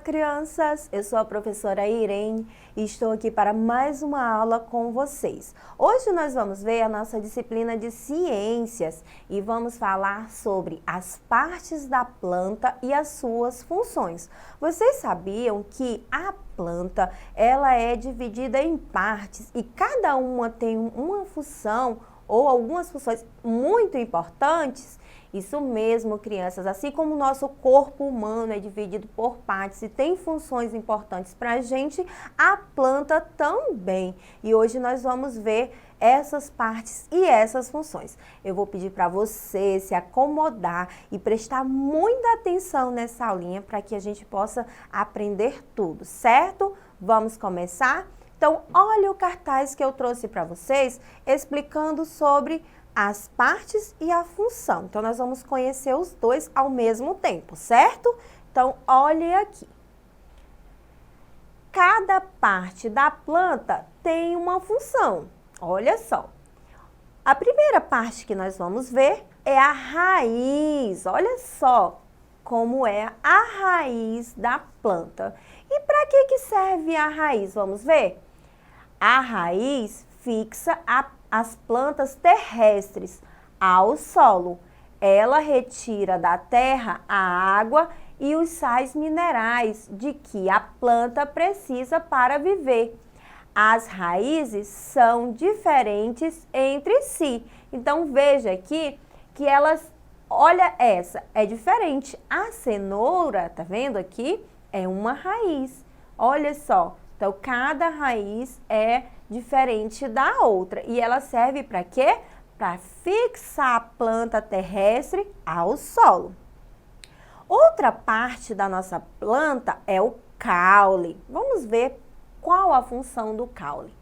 crianças! Eu sou a professora Irene e estou aqui para mais uma aula com vocês. Hoje nós vamos ver a nossa disciplina de ciências e vamos falar sobre as partes da planta e as suas funções. Vocês sabiam que a planta ela é dividida em partes e cada uma tem uma função ou algumas funções muito importantes? Isso mesmo, crianças, assim como o nosso corpo humano é dividido por partes e tem funções importantes para a gente, a planta também. E hoje nós vamos ver essas partes e essas funções. Eu vou pedir para você se acomodar e prestar muita atenção nessa aulinha para que a gente possa aprender tudo, certo? Vamos começar? Então, olha o cartaz que eu trouxe para vocês explicando sobre as partes e a função. Então, nós vamos conhecer os dois ao mesmo tempo, certo? Então, olhe aqui. Cada parte da planta tem uma função. Olha só. A primeira parte que nós vamos ver é a raiz. Olha só como é a raiz da planta. E para que serve a raiz? Vamos ver? A raiz fixa as plantas terrestres ao solo. Ela retira da terra a água e os sais minerais de que a planta precisa para viver. As raízes são diferentes entre si. Então, veja aqui que elas, olha essa, é diferente. A cenoura, tá vendo aqui? É uma raiz. Olha só. Então, cada raiz é diferente da outra. E ela serve para quê? Para fixar a planta terrestre ao solo. Outra parte da nossa planta é o caule. Vamos ver qual a função do caule.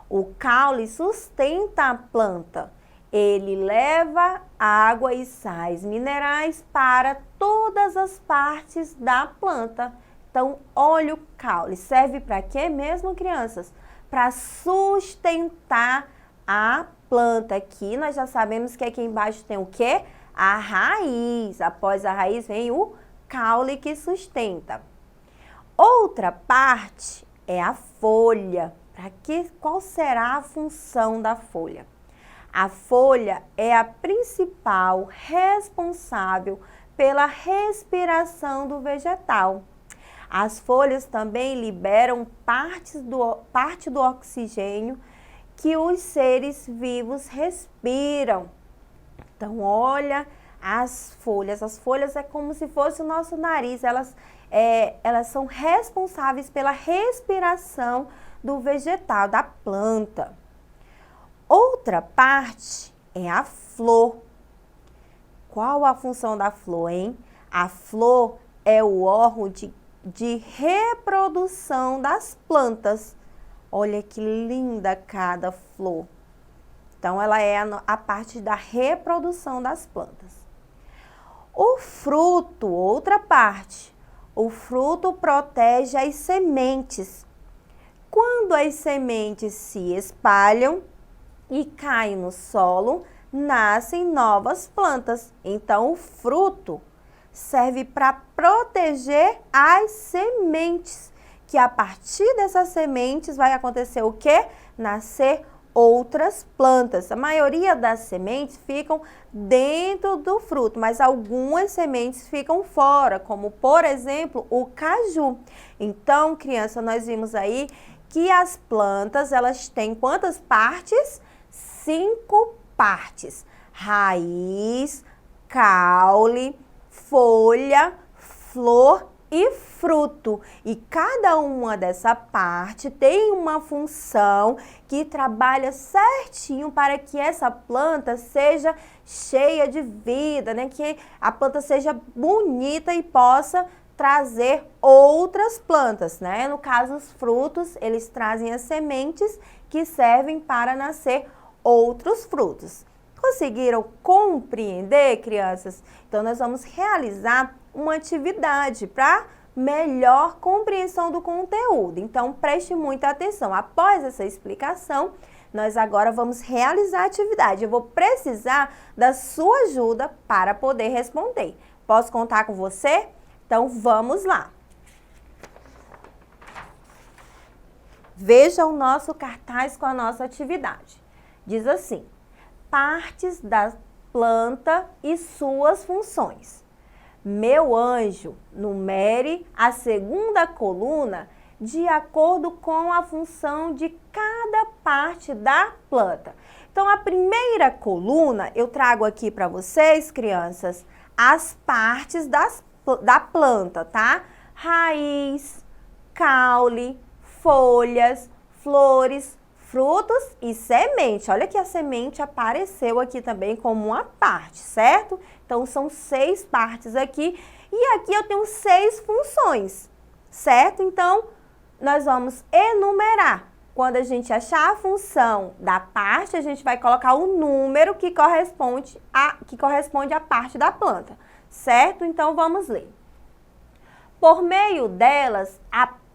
O caule sustenta a planta. Ele leva água e sais minerais para todas as partes da planta. Então, olha o caule. Serve para quê mesmo, crianças? Para sustentar a planta. Aqui nós já sabemos que aqui embaixo tem o quê? A raiz. Após a raiz vem o caule que sustenta. Outra parte é a folha. Qual será a função da folha? A folha é a principal responsável pela respiração do vegetal. As folhas também liberam parte do oxigênio que os seres vivos respiram. Então, olha as folhas. As folhas é como se fosse o nosso nariz. Elas são responsáveis pela respiração do vegetal, da planta. Outra parte é a flor. Qual a função da flor, hein? A flor é o órgão de reprodução das plantas. Olha que linda cada flor. Então, ela é a parte da reprodução das plantas. O fruto, outra parte. O fruto protege as sementes. Quando as sementes se espalham e caem no solo, nascem novas plantas. Então, o fruto serve para proteger as sementes, que a partir dessas sementes vai acontecer o quê? Nascer outras plantas. A maioria das sementes ficam dentro do fruto, mas algumas sementes ficam fora, como por exemplo o caju. Então, criança, nós vimos aí que as plantas, elas têm quantas partes? 5 partes. Raiz, caule, folha, flor e fruto. E cada uma dessa parte tem uma função que trabalha certinho para que essa planta seja cheia de vida, né? Que a planta seja bonita e possa trazer outras plantas, né? No caso, os frutos, eles trazem as sementes que servem para nascer outros frutos. Conseguiram compreender, crianças? Então, nós vamos realizar uma atividade para melhor compreensão do conteúdo. Então, preste muita atenção. Após essa explicação, nós agora vamos realizar a atividade. Eu vou precisar da sua ajuda para poder responder. Posso contar com você? Então, vamos lá. Veja o nosso cartaz com a nossa atividade. Diz assim: partes da planta e suas funções. Meu anjo, numere a segunda coluna de acordo com a função de cada parte da planta. Então, a primeira coluna, eu trago aqui para vocês, crianças, as partes da planta, tá? Raiz, caule, folhas, flores, frutos e semente. Olha que a semente apareceu aqui também como uma parte, certo? Então, são 6 partes aqui. E aqui eu tenho 6 funções, certo? Então, nós vamos enumerar. Quando a gente achar a função da parte, a gente vai colocar o número que corresponde à parte da planta, certo? Então, vamos ler. Por meio delas,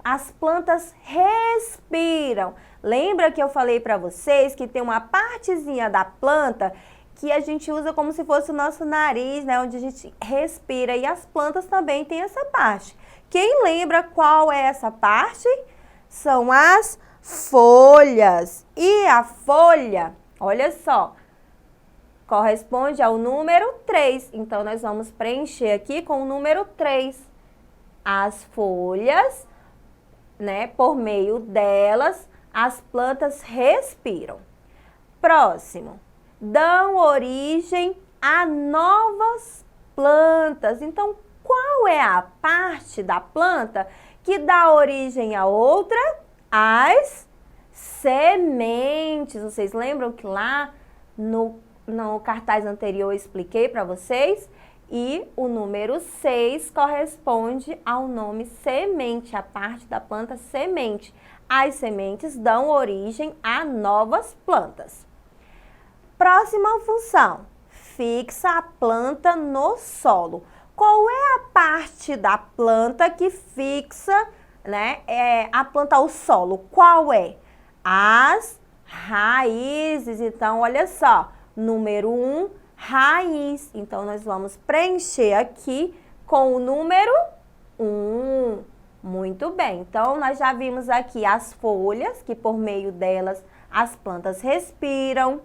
as plantas respiram. Lembra que eu falei para vocês que tem uma partezinha da planta que a gente usa como se fosse o nosso nariz, né? Onde a gente respira. E as plantas também têm essa parte. Quem lembra qual é essa parte? São as folhas. E a folha, olha só, corresponde ao número 3. Então, nós vamos preencher aqui com o número 3. As folhas, né? Por meio delas, as plantas respiram. Próximo. Dão origem a novas plantas. Então, qual é a parte da planta que dá origem a outra? As sementes. Vocês lembram que lá no cartaz anterior eu expliquei para vocês? E o número 6 corresponde ao nome semente, a parte da planta semente. As sementes dão origem a novas plantas. Próxima função, fixa a planta no solo. Qual é a parte da planta que fixa, né, a planta ao solo? Qual é? As raízes. Então, olha só, número 1, raiz. Então, nós vamos preencher aqui com o número 1. Muito bem. Então, nós já vimos aqui as folhas, que por meio delas as plantas respiram.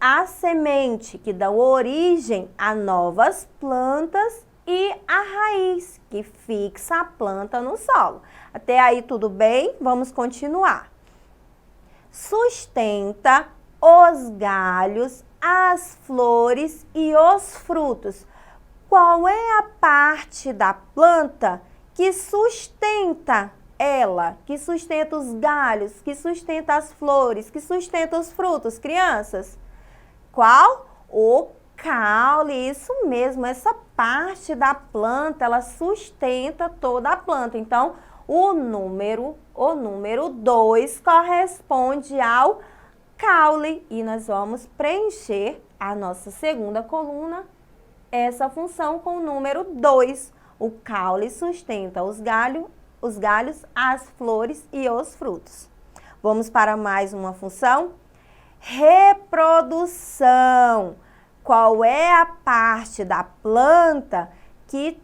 A semente, que dá origem a novas plantas. E a raiz, que fixa a planta no solo. Até aí tudo bem? Vamos continuar. Sustenta os galhos, as flores e os frutos. Qual é a parte da planta que sustenta ela? Que sustenta os galhos, que sustenta as flores, que sustenta os frutos, crianças? Qual? O caule, isso mesmo, essa parte da planta, ela sustenta toda a planta. Então, o número 2 corresponde ao caule. E nós vamos preencher a nossa segunda coluna, essa função com o número 2. O caule sustenta os galhos, as flores e os frutos. Vamos para mais uma função? Reprodução. Qual é a parte da planta que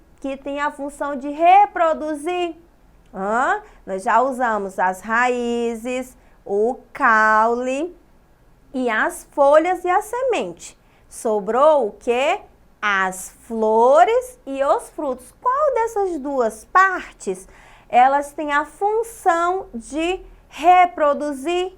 tem a função de reproduzir? Nós já usamos as raízes, o caule e as folhas e a semente. Sobrou o quê? As flores e os frutos. Qual dessas duas partes elas têm a função de reproduzir?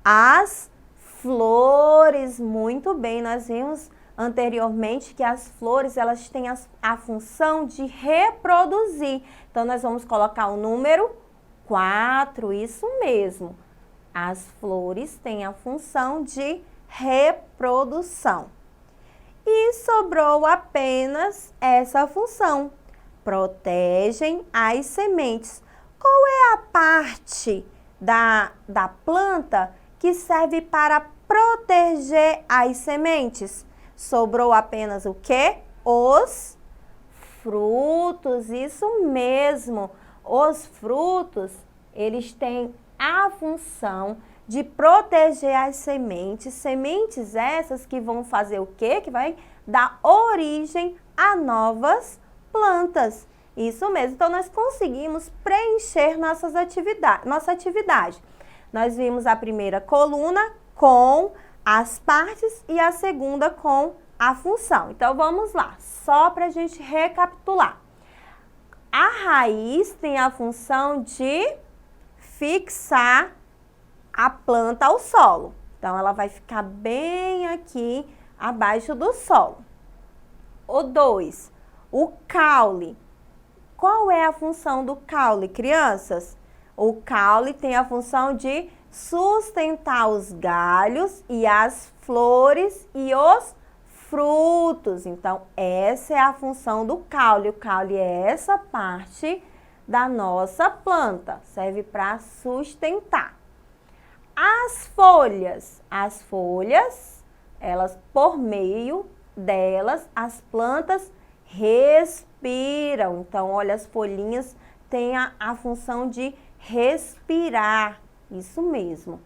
As flores. Muito bem, nós vimos anteriormente que as flores elas têm a função de reproduzir. Então, nós vamos colocar o número 4, isso mesmo. As flores têm a função de reprodução. E sobrou apenas essa função. Protegem as sementes. Qual é a parte da planta que serve para proteger as sementes? Sobrou apenas o quê? Os frutos, isso mesmo. Os frutos, eles têm a função de proteger as sementes. Sementes essas que vão fazer o quê? Que vai dar origem a novas plantas. Isso mesmo. Então, nós conseguimos preencher nossa atividade. Nós vimos a primeira coluna com as partes e a segunda com a função. Então, vamos lá, só para a gente recapitular. A raiz tem a função de fixar a planta ao solo. Então, ela vai ficar bem aqui abaixo do solo. O 2, o caule. Qual é a função do caule, crianças? O caule tem a função de sustentar os galhos e as flores e os frutos. Então, essa é a função do caule. O caule é essa parte da nossa planta, serve para sustentar. As folhas, elas, por meio delas, as plantas respiram. Então, olha, as folhinhas têm a função de respirar, isso mesmo.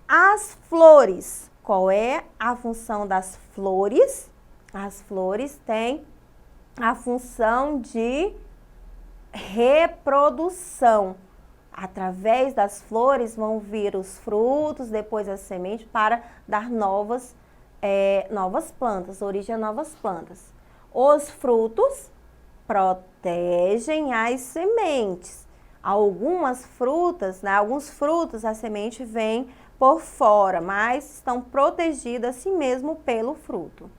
As flores, qual é a função das flores? As flores têm a função de reprodução. Através das flores vão vir os frutos, depois as sementes, para dar novas plantas, origem a novas plantas. Os frutos protegem as sementes. Algumas frutas, alguns frutos, a semente vem por fora, mas estão protegidas assim mesmo pelo fruto.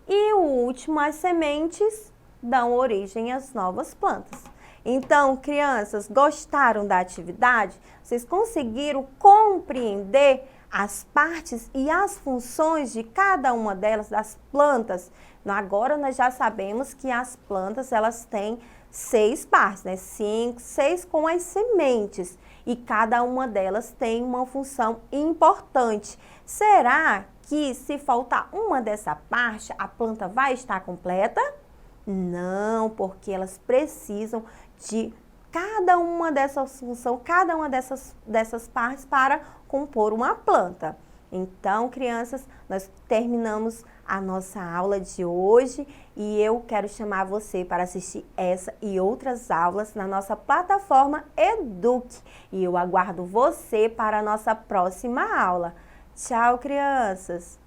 E o último, as sementes dão origem às novas plantas. Então, crianças, gostaram da atividade? Vocês conseguiram compreender as partes e as funções de cada uma delas, das plantas? Agora nós já sabemos que as plantas, elas têm 6 partes, né? 5, 6 com as sementes. E cada uma delas tem uma função importante. Será que se faltar uma dessa parte, a planta vai estar completa? Não, porque elas precisam de cada uma dessas funções, cada uma dessas partes para compor uma planta. Então, crianças, nós terminamos a nossa aula de hoje e eu quero chamar você para assistir essa e outras aulas na nossa plataforma Eduque. E eu aguardo você para a nossa próxima aula. Tchau, crianças!